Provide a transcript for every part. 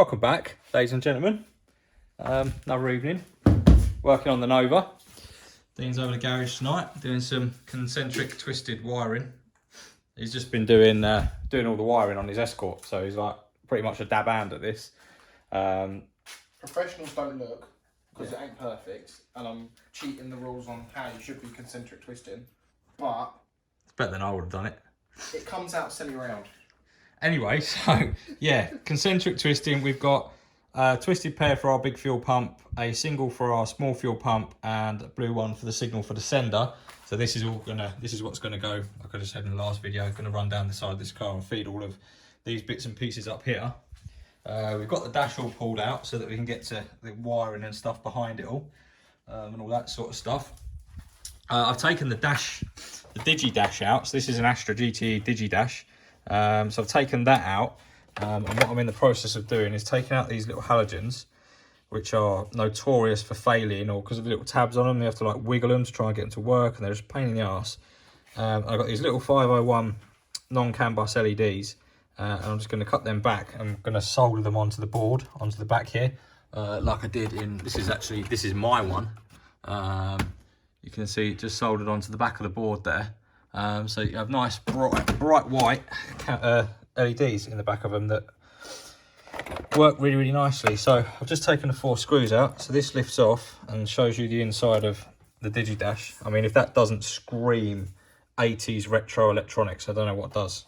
Welcome back, ladies and gentlemen. Another evening, working on the Nova. Dean's over the garage tonight, doing some concentric twisted wiring. He's just been doing all the wiring on his Escort, so he's like pretty much a dab hand at this. Professionals don't look, because it ain't perfect, and I'm cheating the rules on how you should be concentric twisting, but It's better than I would have done it. it comes out semi-round. Anyway, so yeah, concentric twisting. We've got a twisted pair for our big fuel pump, a single for our small fuel pump, and a blue one for the signal for the sender. So this is what's gonna go, like I just said in the last video, gonna run down the side of this car and feed all of these bits and pieces up here. We've got the dash all pulled out so that we can get to the wiring and stuff behind it all, and all that sort of stuff. I've taken the Digi Dash out. So this is an ASTRA GTE Digi Dash. So I've taken that out, and what I'm in the process of doing is taking out these little halogens, which are notorious for failing, or because of the little tabs on them, you have to like wiggle them to try and get them to work, and they're just a pain in the arse. I've got these little 501 non-CAN bus LEDs, and I'm just going to cut them back. I'm going to solder them onto the board, onto the back here, like I did in, this is my one. You can see it just soldered onto the back of the board there. So you have nice bright white LEDs in the back of them that work really, really nicely. So I've just taken the 4 screws out. So this lifts off and shows you the inside of the Digi Dash. I mean, if that doesn't scream 80s retro electronics, I don't know what does.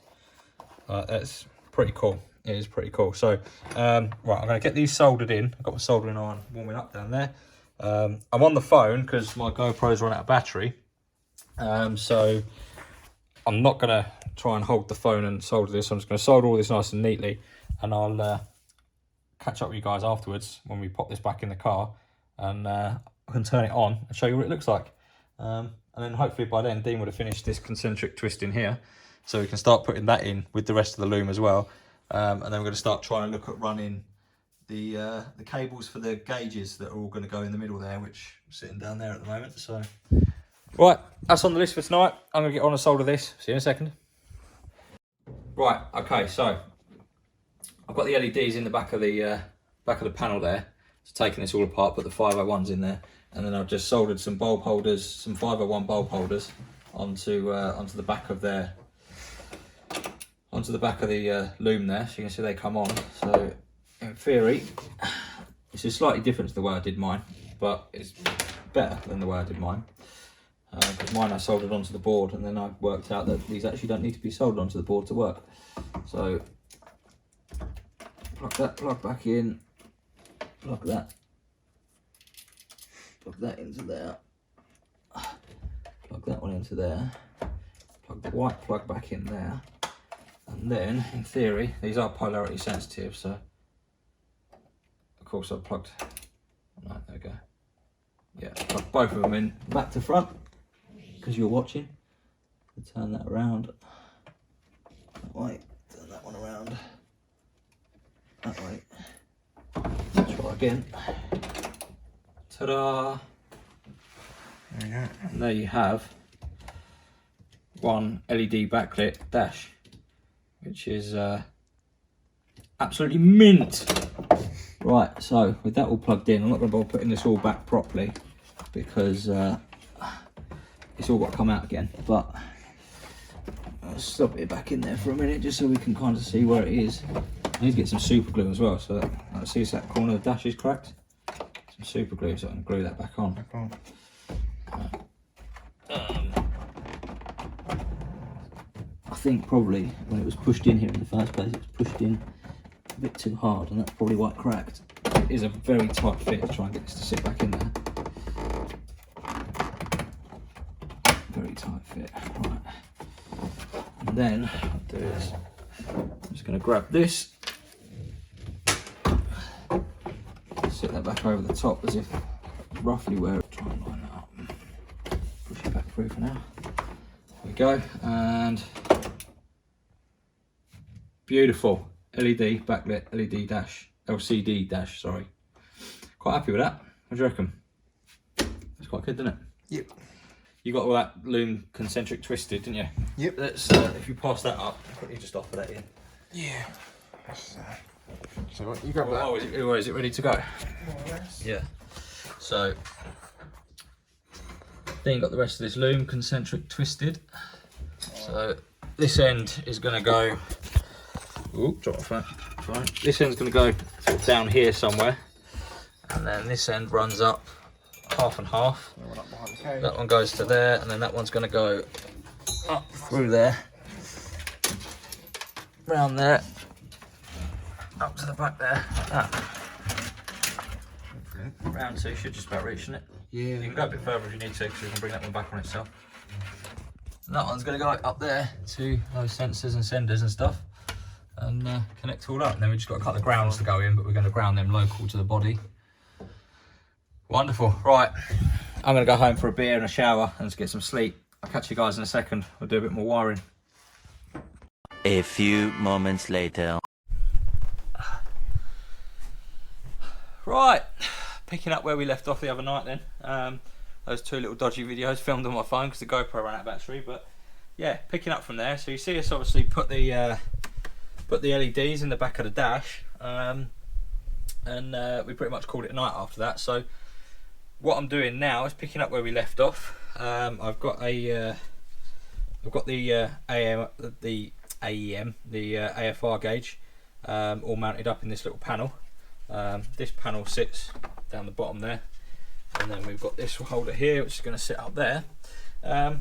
That's pretty cool. It is pretty cool. So, right, I'm going to get these soldered in. I've got my soldering iron warming up down there. I'm on the phone because my GoPro's run out of battery. So I'm not going to try and hold the phone and solder this. I'm just going to solder all this nice and neatly, and I'll catch up with you guys afterwards when we pop this back in the car, and I can turn it on and show you what it looks like. And then hopefully by then Dean would have finished this concentric twisting here, so we can start putting that in with the rest of the loom as well. And then we're going to start trying to look at running the cables for the gauges that are all going to go in the middle there, which are sitting down there at the moment. So right, that's on the list for tonight. I'm going to get on and solder this. See you in a second. Right, okay, so I've got the LEDs in the back of the panel there. So taking this all apart, put the 501s in there, and then I've just soldered some bulb holders, some 501 bulb holders onto the back of the loom there. So you can see they come on. So in theory, this is slightly different to the way I did mine, but it's better than the way I did mine. Because mine I soldered onto the board, and then I worked out that these actually don't need to be soldered onto the board to work. So plug that plug back in, plug that into there, plug that one into there, plug the white plug back in there, and then in theory these are polarity sensitive, so of course I've plugged, right, there we go, yeah, plug both of them in back to front, because you're watching. Turn that around that way, turn that one around that way. Let's try again. Ta-da! There you go. And there you have one LED backlit dash, which is absolutely mint. Right, so with that all plugged in, I'm not going to bother putting this all back properly because it's all got to come out again, but I'll stop it back in there for a minute just so we can kind of see where it is. I need to get some super glue as well, so I see that corner of the dash is cracked. Some super glue so I can glue that back on. I think probably when it was pushed in here in the first place, it was pushed in a bit too hard, and that's probably why it cracked. It is a very tight fit to try and get this to sit back in there. Very tight fit, right. And then what I'll do is I'm just going to grab this, sit that back over the top as if roughly where it, try and line that up, push it back through for now. There we go, and beautiful LED backlit LED dash, LCD dash, sorry. Quite happy with that. What do you reckon? It's quite good, isn't it? Yep. You got all that loom concentric twisted, didn't you? Yep. Let's if you pass that up, quickly just offer that in. Yeah. So what, you grab that. Oh, is it ready to go? More or less. Yeah. So then you've got the rest of this loom concentric twisted. So this end is going to go. Ooh, drop off that. Fine. This end's going to go sort of down here somewhere, and then this end runs up half and half. Up behind the cage. That one goes to there, and then that one's going to go up through there, round there, up to the back there, like that. Round two should just about reaching it. Yeah. You can go a bit further if you need to, because you can bring that one back on itself. And that one's going to go up there to those sensors and senders and stuff, and connect all up. And then we've just got a couple of grounds to go in, but we're going to ground them local to the body. Wonderful. Right, I'm going to go home for a beer and a shower and just get some sleep. I'll catch you guys in a second. We'll do a bit more wiring. A few moments later. Right, picking up where we left off the other night then. Those two little dodgy videos filmed on my phone because the GoPro ran out of battery, but yeah, picking up from there. So you see us obviously put the LEDs in the back of the dash, and we pretty much called it a night after that. So what I'm doing now is picking up where we left off. I've got the AEM, the AFR gauge, all mounted up in this little panel. This panel sits down the bottom there, and then we've got this holder here which is going to sit up there.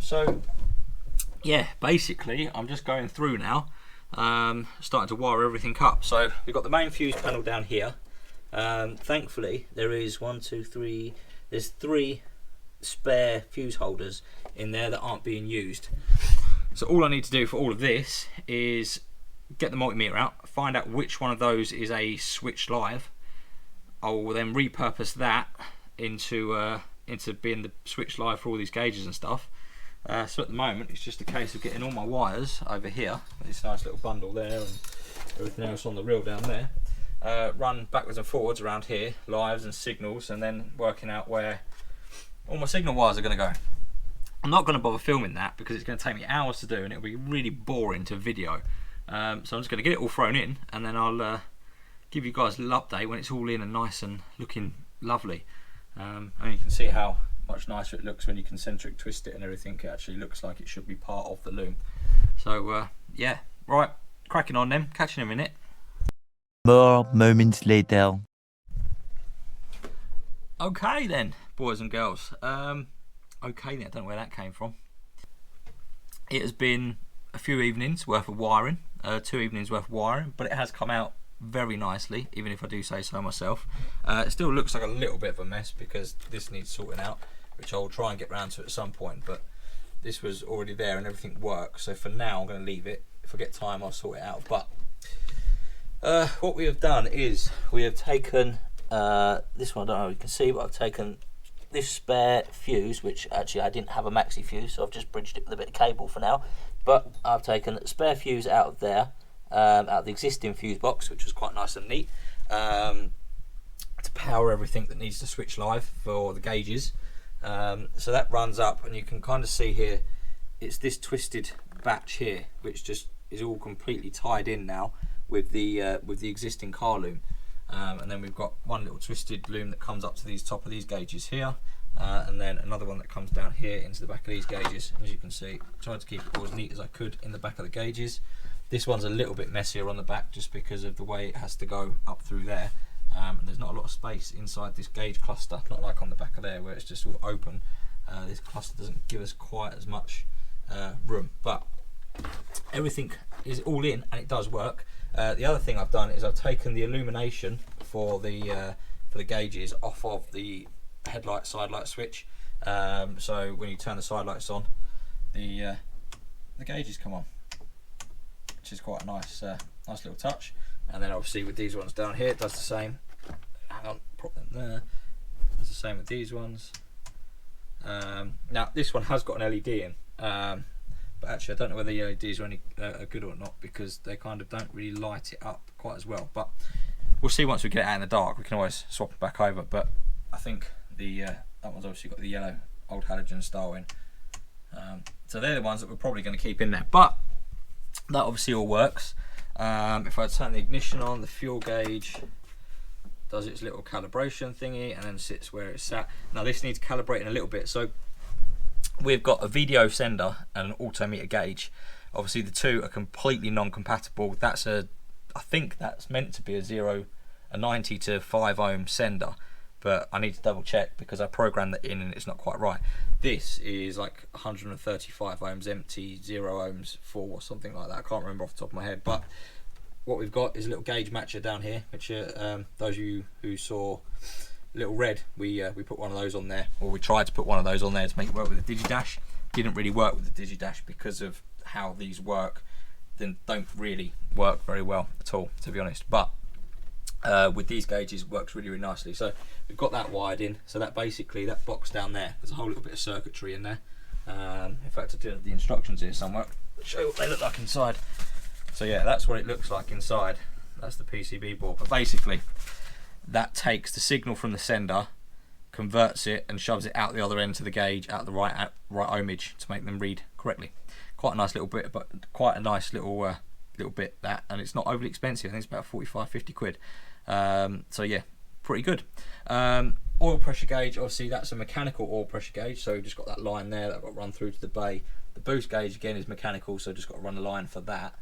So yeah, basically I'm just going through now, starting to wire everything up. So we've got the main fuse panel down here. Thankfully there is there's three spare fuse holders in there that aren't being used. So all I need to do for all of this is get the multimeter out, find out which one of those is a switch live. I will then repurpose that into being the switch live for all these gauges and stuff. So at the moment it's just a case of getting all my wires over here, this nice little bundle there and everything else on the reel down there, run backwards and forwards around here, lives and signals, and then working out where all my signal wires are going to go. I'm not going to bother filming that because it's going to take me hours to do and it'll be really boring to video. So I'm just going to get it all thrown in, and then I'll give you guys a little update when it's all in and nice and looking lovely. And you can see how much nicer it looks when you concentric twist it and everything. It actually looks like it should be part of the loom. So yeah, right, cracking on then, catching in a minute. More moments later. Okay then, boys and girls. Okay then, I don't know where that came from. It has been a few evenings worth of wiring, 2 evenings worth of wiring, but it has come out very nicely, even if I do say so myself. It still looks like a little bit of a mess because this needs sorting out, which I'll try and get round to at some point, but this was already there and everything works, so for now I'm going to leave it. If I get time I'll sort it out. But what we have done is we have taken this one, I don't know if you can see, but I've taken this spare fuse, which actually I didn't have a maxi fuse, so I've just bridged it with a bit of cable for now. But I've taken the spare fuse out of there, out of the existing fuse box, which was quite nice and neat, to power everything that needs to switch live for the gauges. So that runs up, and you can kind of see here, it's this twisted batch here, which just is all completely tied in now with the existing car loom. And then we've got one little twisted loom that comes up to these top of these gauges here, and then another one that comes down here into the back of these gauges. As you can see, I tried to keep it all as neat as I could in the back of the gauges. This one's a little bit messier on the back just because of the way it has to go up through there, and there's not a lot of space inside this gauge cluster, not like on the back of there where it's just all open. This cluster doesn't give us quite as much room, but everything is all in and it does work. The other thing I've done is I've taken the illumination for the gauges off of the headlight side light switch, so when you turn the side lights on, the gauges come on, which is quite a nice little touch. And then obviously with these ones down here it does the same. Hang on, prop them there. It's the same with these ones. Now this one has got an LED in, but actually I don't know whether the LEDs are any are good or not, because they kind of don't really light it up quite as well. But we'll see once we get it out in the dark. We can always swap it back over. But I think that one's obviously got the yellow old halogen style in. So they're the ones that we're probably going to keep in there. But that obviously all works. If I turn the ignition on, the fuel gauge does its little calibration thingy and then sits where it's sat. Now this needs calibrating a little bit. So we've got a VDO sender and an autometer gauge. Obviously the two are completely non-compatible. I think that's meant to be a 90 to 5 ohm sender, but I need to double check because I programmed that in and it's not quite right. This is like 135 ohms empty, 0 ohms full or something like that. I can't remember off the top of my head, but what we've got is a little gauge matcher down here, which those of you who saw Little Red, we put one of those on there, or we tried to put one of those on there to make it work with the Digi Dash. Didn't really work with the Digi Dash because of how these work. Then don't really work very well at all, to be honest. But with these gauges, it works really, really nicely. So we've got that wired in. So that basically, that box down there, there's a whole little bit of circuitry in there. In fact, I do have the instructions here somewhere. I'll show you what they look like inside. So yeah, that's what it looks like inside. That's the PCB board. But basically, that takes the signal from the sender, converts it, and shoves it out the other end to the gauge at the right ohmage to make them read correctly. Quite a nice little bit, but quite a nice little bit that, and it's not overly expensive. I think it's about 45-50 quid. So yeah, pretty good. Oil pressure gauge, obviously that's a mechanical oil pressure gauge, so we've just got that line there that I've got to run through to the bay. The boost gauge again is mechanical, so just got to run a line for that.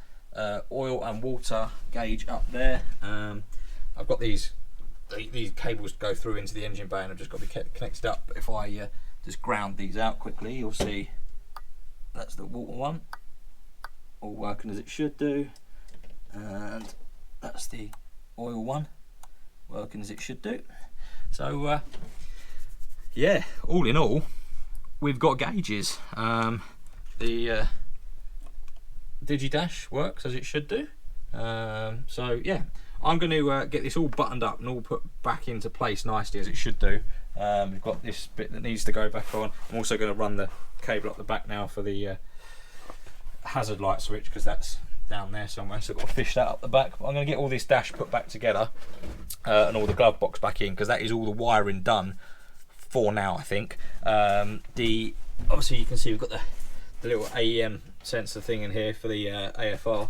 Oil and water gauge up there. I've got these cables go through into the engine bay and I've just got to be connected up. But if I just ground these out quickly, you'll see that's the water one, all working as it should do, and that's the oil one, working as it should do. So yeah, all in all, we've got gauges. The Digi Dash works as it should do. So yeah, I'm going to get this all buttoned up and all put back into place nicely as it should do. We've got this bit that needs to go back on. I'm also going to run the cable up the back now for the hazard light switch, because that's down there somewhere, so I've got to fish that up the back. But I'm going to get all this dash put back together and all the glove box back in, because that is all the wiring done for now, I think. Obviously you can see we've got the little AEM sensor thing in here for the AFR.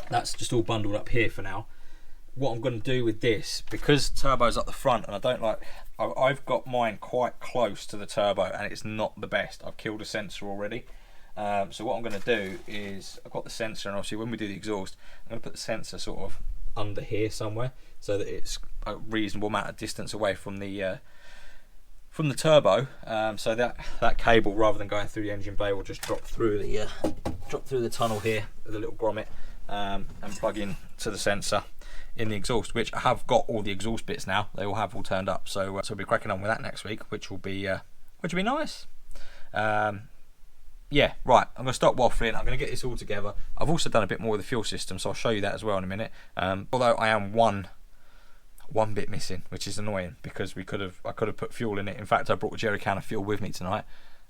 That's just all bundled up here for now. What I'm going to do with this, because turbo's up the front, and I don't like, I've got mine quite close to the turbo and it's not the best. I've killed a sensor already. So what I'm going to do is, I've got the sensor, and obviously when we do the exhaust, I'm going to put the sensor sort of under here somewhere, so that it's a reasonable amount of distance away from the turbo, so that cable, rather than going through the engine bay, will just drop through the tunnel here with a little grommet, and plug in to the sensor in the exhaust, which I have got all the exhaust bits now. They all have all turned up, so we'll be cracking on with that next week, which will be nice. Yeah, right, I'm going to stop waffling. I'm going to get this all together. I've also done a bit more with the fuel system, so I'll show you that as well in a minute. Although I am one bit missing, which is annoying, because I could have put fuel in it. In fact, I brought a jerry can of fuel with me tonight.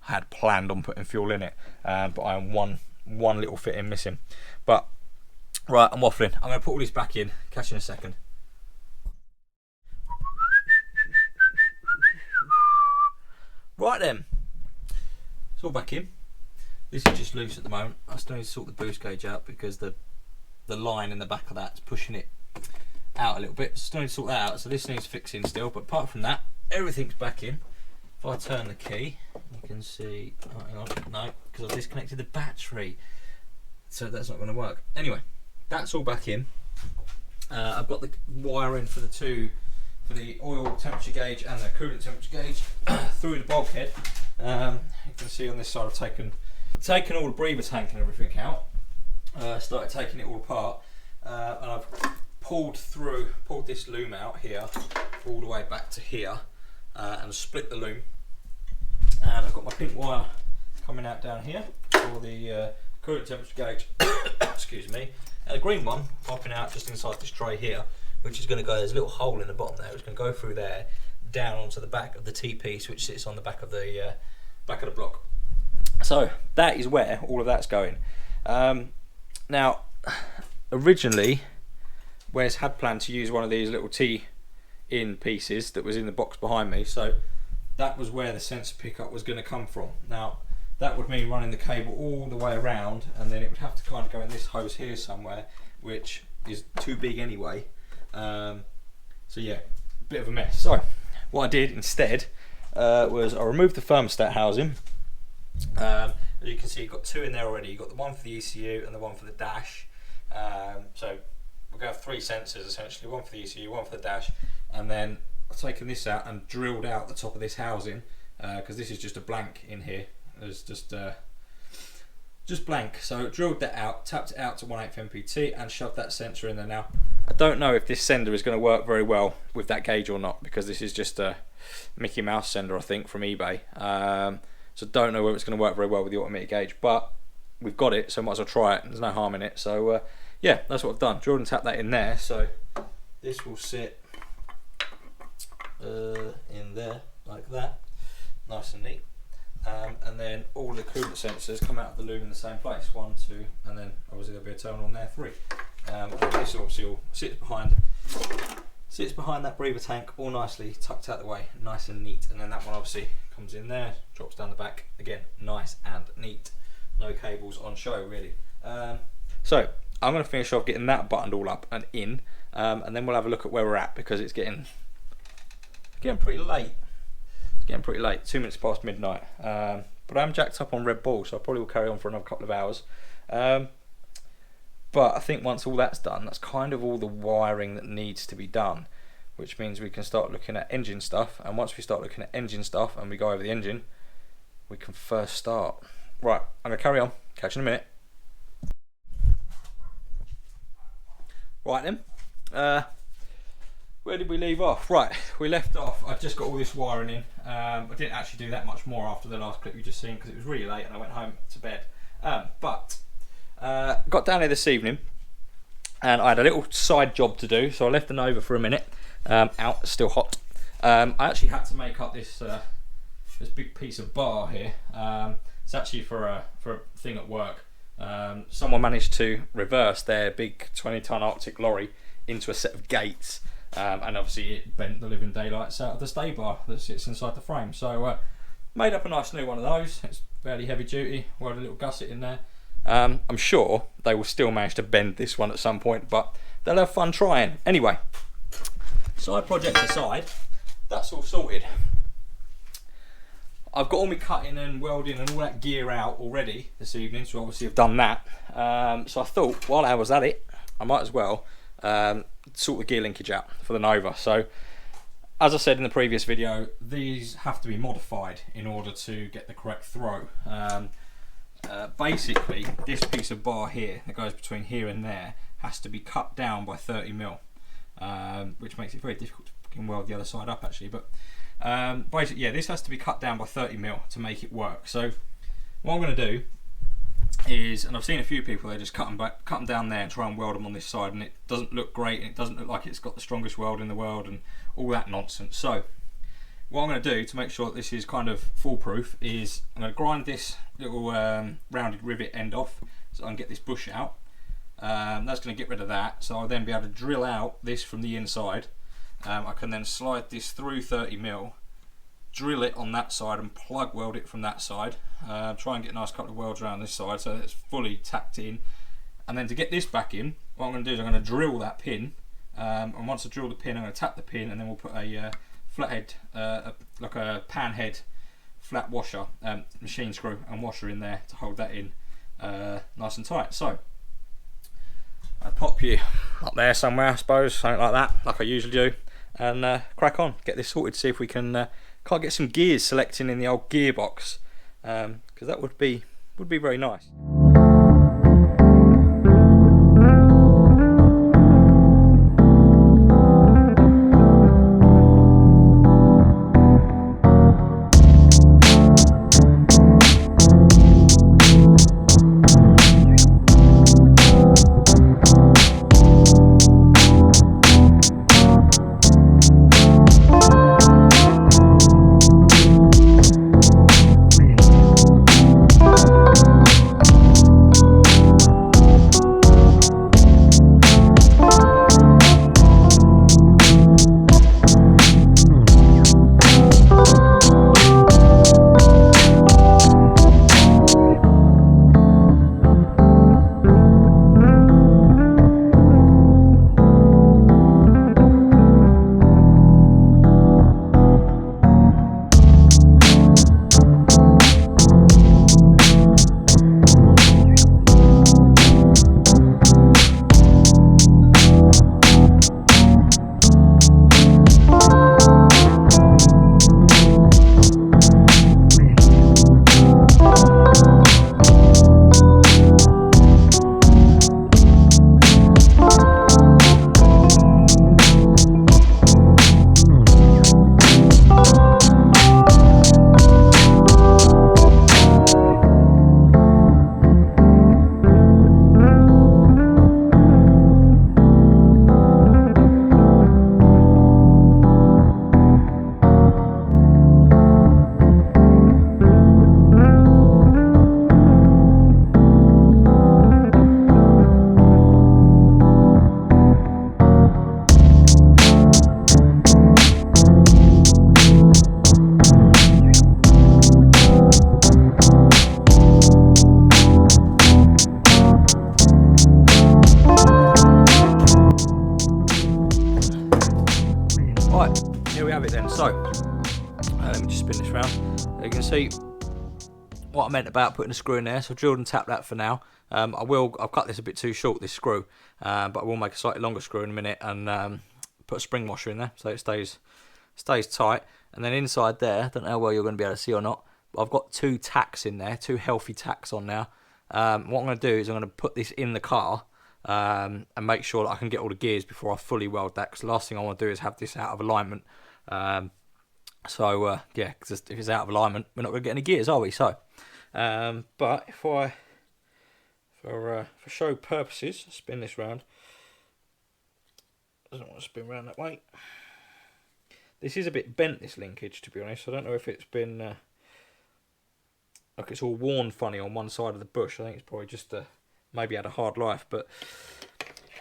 I had planned on putting fuel in it, but I am one little fitting missing. But right, I'm waffling. I'm going to put all this back in. Catch you in a second. Right then, it's all back in. This is just loose at the moment. I still need to sort the boost gauge out, because the line in the back of that is pushing it out a little bit. Still need to sort that out, so this needs fixing still. But apart from that, everything's back in. If I turn the key, you can see, oh, hang on, no, because I've disconnected the battery, so that's not going to work. Anyway, that's all back in. I've got the wiring for the oil temperature gauge and the coolant temperature gauge through the bulkhead. You can see on this side I've taken all the breather tank and everything out. Started taking it all apart, and I've pulled this loom out here all the way back to here, and split the loom. And I've got my pink wire coming out down here for the coolant temperature gauge. Excuse me. And a green one popping out just inside this tray here, which is going to go, there's a little hole in the bottom there, it's going to go through there down onto the back of the T-piece, which sits on the back of the block. So that is where all of that's going. Now, originally, Wes had planned to use one of these little T-in pieces that was in the box behind me, so that was where the sensor pickup was going to come from. Now, that would mean running the cable all the way around, and then it would have to kind of go in this hose here somewhere, which is too big anyway. So yeah, bit of a mess. So what I did instead was I removed the thermostat housing. As you can see, you've got two in there already. You've got the one for the ECU and the one for the dash. So we're going to have three sensors essentially, one for the ECU, one for the dash, and then I've taken this out and drilled out the top of this housing, because this is just a blank in here. There's just blank. So drilled that out, tapped it out to 1/8 MPT and shoved that sensor in there. Now I don't know if this sender is going to work very well with that gauge or not, because this is just a Mickey Mouse sender, I think, from eBay. So don't know whether it's going to work very well with the automated gauge, but we've got it, so might as well try it. There's no harm in it. So yeah, that's what I've done. Drilled and tapped that in there. So this will sit in there like that, nice and neat. And then all the coolant sensors come out of the loom in the same place, 1, 2, and then obviously there'll be a terminal on there, 3. And this obviously all sits behind that breather tank, all nicely tucked out the way, nice and neat. And then that one obviously comes in there, drops down the back, again nice and neat. No cables on show really. So I'm going to finish off getting that buttoned all up and in, and then we'll have a look at where we're at, because it's getting pretty late. Getting pretty late, 2 minutes past midnight, but I'm jacked up on Red Bull, so I probably will carry on for another couple of hours. But I think once all that's done, that's kind of all the wiring that needs to be done, which means we can start looking at engine stuff. And once we start looking at engine stuff and we go over the engine, we can first start. Right, I'm going to carry on, catch you in a minute. Right then, where did we leave off? Right, we left off, I've just got all this wiring in. I didn't actually do that much more after the last clip you just seen, because it was really late and I went home to bed. But got down here this evening and I had a little side job to do, so I left the Nova for a minute, out, still hot. I actually had to make up this this big piece of bar here. It's actually for a thing at work. Someone managed to reverse their big 20-ton Arctic lorry into a set of gates. And obviously it bent the living daylights out of the stay bar that sits inside the frame. So made up a nice new one of those. It's fairly heavy duty, welded a little gusset in there. I'm sure they will still manage to bend this one at some point, but they'll have fun trying. Anyway, side projects aside, that's all sorted. I've got all my cutting and welding and all that gear out already this evening, so obviously I've done that. So I thought while I was at it, I might as well sort the gear linkage out for the Nova. So as I said in the previous video, these have to be modified in order to get the correct throw. Basically this piece of bar here that goes between here and there has to be cut down by 30mm, which makes it very difficult to fucking weld the other side up actually, but basically yeah, this has to be cut down by 30mm to make it work. So what I'm going to do is, and I've seen a few people, they just cut them down there and try and weld them on this side, and it doesn't look great, and it doesn't look like it's got the strongest weld in the world and all that nonsense. So what I'm going to do to make sure that this is kind of foolproof is I'm going to grind this little rounded rivet end off so I can get this bush out. That's going to get rid of that, so I'll then be able to drill out this from the inside. I can then slide this through 30mm, drill it on that side and plug weld it from that side. Try and get a nice couple of welds around this side so that it's fully tacked in. And then to get this back in, what I'm going to do is I'm going to drill that pin, and once I drill the pin I'm going to tap the pin, and then we'll put a flathead, like a pan head flat washer, machine screw and washer in there to hold that in nice and tight. So I'll pop you up there somewhere, I suppose, something like that, like I usually do, and crack on, get this sorted, see if we can can't get some gears selecting in the old gearbox, because that would be very nice. So let me just spin this round. You can see what I meant about putting a screw in there. So I've drilled and tapped that for now. I've cut this a bit too short, this screw, but I will make a slightly longer screw in a minute and put a spring washer in there so it stays tight. And then inside there, I don't know how well you're going to be able to see or not, but I've got 2 tacks in there, 2 healthy tacks on now. What I'm going to do is I'm going to put this in the car and make sure that I can get all the gears before I fully weld that, because the last thing I want to do is have this out of alignment. Yeah, because if it's out of alignment, we're not going to get any gears, are we? So, but for show purposes, spin this round. Doesn't want to spin round that way. This is a bit bent, this linkage, to be honest. I don't know if it's been like it's all worn funny on one side of the bush. I think it's probably just maybe had a hard life. But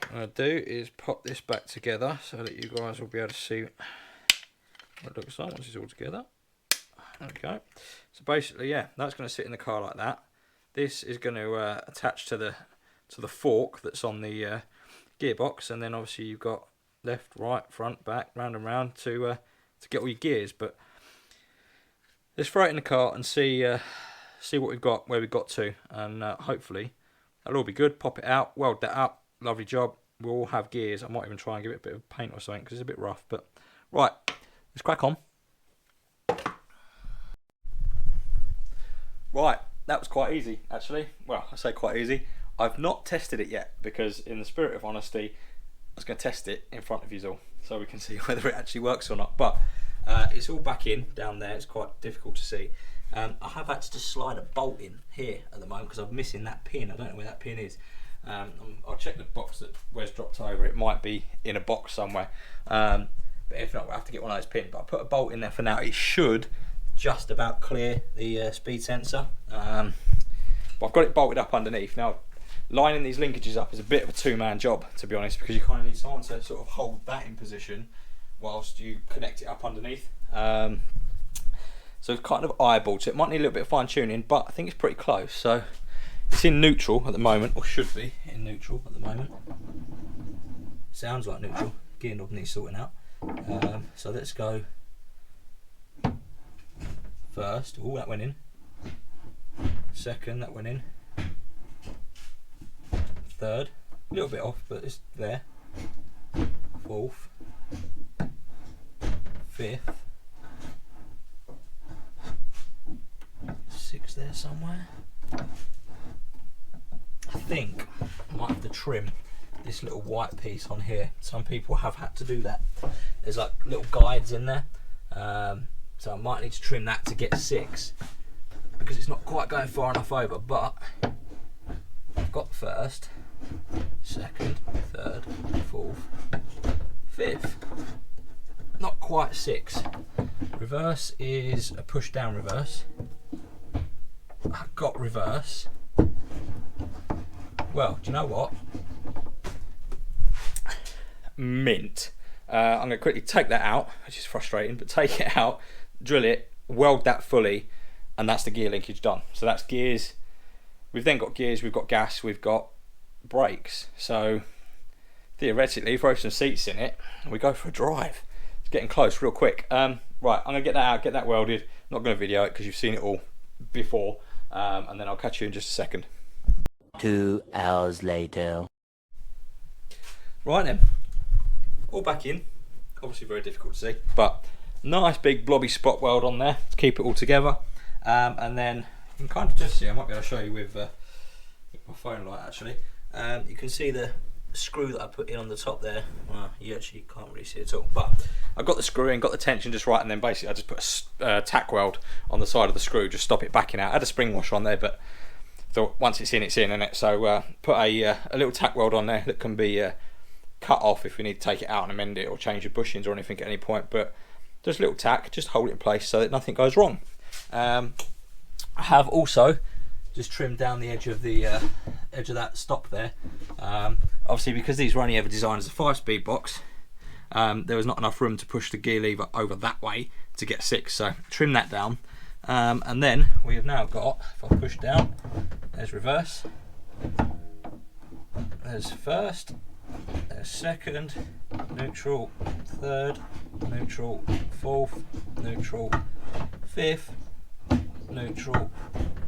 what I'm going to do is pop this back together so that you guys will be able to see what it looks like once it's all together. Okay, so basically, yeah, that's going to sit in the car like that. This is going to attach to the fork that's on the gearbox, and then obviously you've got left, right, front, back, round and round to get all your gears. But let's throw it in the car and see what we've got, where we've got to, and hopefully that'll all be good. Pop it out, weld that up, lovely job. We'll all have gears. I might even try and give it a bit of paint or something because it's a bit rough. But right, let's crack on. Right, that was quite easy actually. Well, I say quite easy. I've not tested it yet because, in the spirit of honesty, I was going to test it in front of you all so we can see whether it actually works or not. But it's all back in down there. It's quite difficult to see. I have had to slide a bolt in here at the moment because I'm missing that pin. I don't know where that pin is. I'll check the box that Wes dropped over. It might be in a box somewhere. But if not, we'll have to get one of those pins. But I put a bolt in there for now. It should just about clear the speed sensor. But I've got it bolted up underneath. Now, lining these linkages up is a bit of a two-man job, to be honest, because you kind of need someone to sort of hold that in position whilst you connect it up underneath. So it's kind of eyeballed, so it might need a little bit of fine-tuning, but I think it's pretty close. So it's in neutral at the moment, or should be in neutral at the moment. Sounds like neutral. Gear knob needs sorting out. So let's go first. Oh, that went in. Second, that went in. Third, a little bit off, but it's there. Fourth, fifth, sixth there somewhere. I think I might have to trim this little white piece on here. Some people have had to do that. There's like little guides in there, so I might need to trim that to get 6 because it's not quite going far enough over. But I've got first, second, third, fourth, fifth. Not quite 6. Reverse is a push down reverse. I've got reverse. Well, do you know what? Mint. I'm going to quickly take that out, which is frustrating, but take it out, drill it, weld that fully, and that's the gear linkage done. So that's gears. We've then got gears, we've got gas, we've got brakes. So theoretically, throw some seats in it and we go for a drive. It's getting close real quick. Right, I'm going to get that out, get that welded. Not going to video it because you've seen it all before, and then I'll catch you in just a second. 2 hours later. Right then, all back in. Obviously very difficult to see, but nice big blobby spot weld on there to keep it all together. And then you can kind of just see, I might be able to show you with my phone light actually. You can see the screw that I put in on the top there. Well, you actually can't really see it at all, but I got the screw in, got the tension just right, and then basically I just put a tack weld on the side of the screw, just stop it backing out. I had a spring washer on there, but thought once it's in, innit? So put a little tack weld on there that can be cut off if we need to take it out and amend it or change the bushings or anything at any point. But just a little tack, just hold it in place so that nothing goes wrong. I have also just trimmed down the edge of the edge of that stop there. Obviously, because these were only ever designed as a 5-speed box, there was not enough room to push the gear lever over that way to get 6. So trim that down, and then we have now got, if I push down, there's reverse, there's first, there's second, neutral, third, neutral, fourth, neutral, fifth, neutral,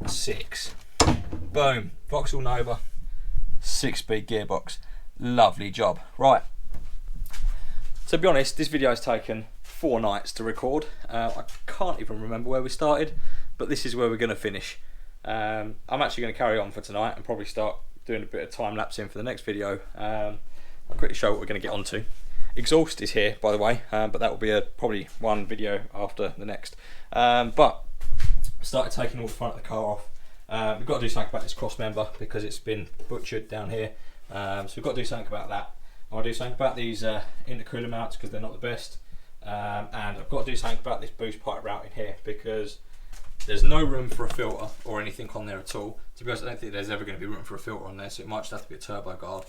6. Boom, Vauxhall Nova, 6-speed gearbox. Lovely job. Right, to be honest, this video has taken 4 nights to record. I can't even remember where we started, but this is where we're going to finish. I'm actually going to carry on for tonight and probably start doing a bit of time lapsing for the next video. I'll quickly show what we're going to get onto. Exhaust is here, by the way, but that will be probably one video after the next. But started taking all the front of the car off. We've got to do something about this cross member because it's been butchered down here. So we've got to do something about that. I'll do something about these intercooler mounts because they're not the best. And I've got to do something about this boost pipe routing here because there's no room for a filter or anything on there at all. To be honest, I don't think there's ever going to be room for a filter on there, so it might just have to be a turbo guard.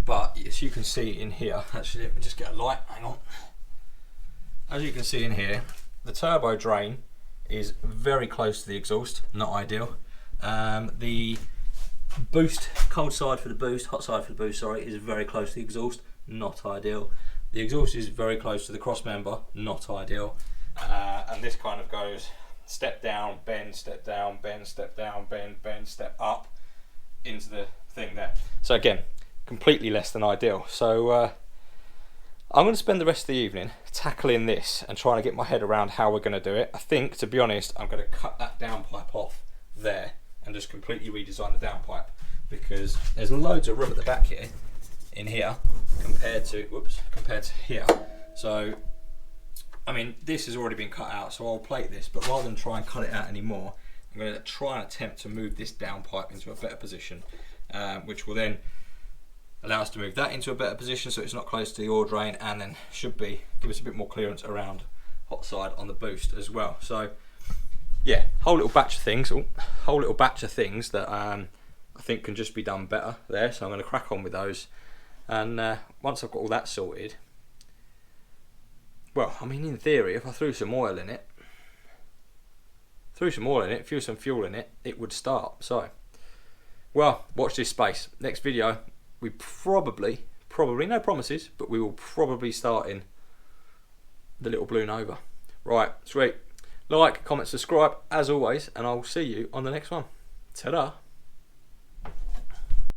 But as you can see in here, actually let me just get a light, hang on. As you can see in here, the turbo drain is very close to the exhaust, not ideal. The boost, cold side for the boost, hot side for the boost, sorry, is very close to the exhaust, not ideal. The exhaust is very close to the cross member, not ideal. And this kind of goes step down, bend, step down, bend, step down, bend, bend, step up into the thing there. So again, completely less than ideal. So I'm going to spend the rest of the evening tackling this and trying to get my head around how we're going to do it. I think, to be honest, I'm going to cut that downpipe off there and just completely redesign the downpipe because there's loads of room at the back here, in here, compared to here. So, I mean, this has already been cut out, so I'll plate this, but rather than try and cut it out anymore, I'm going to try and attempt to move this downpipe into a better position, which will then allow us to move that into a better position so it's not close to the oil drain, and then should be give us a bit more clearance around hot side on the boost as well. So yeah, whole little batch of things that I think can just be done better there. So I'm going to crack on with those, and once I've got all that sorted, well, I mean, in theory, if I threw some oil in it, threw some fuel in it, it would start. So, well, watch this space. Next video, we probably, no promises, but we will probably start in the little Blue Nova. Right, sweet. Like, comment, subscribe, as always, and I'll see you on the next one. Ta-da!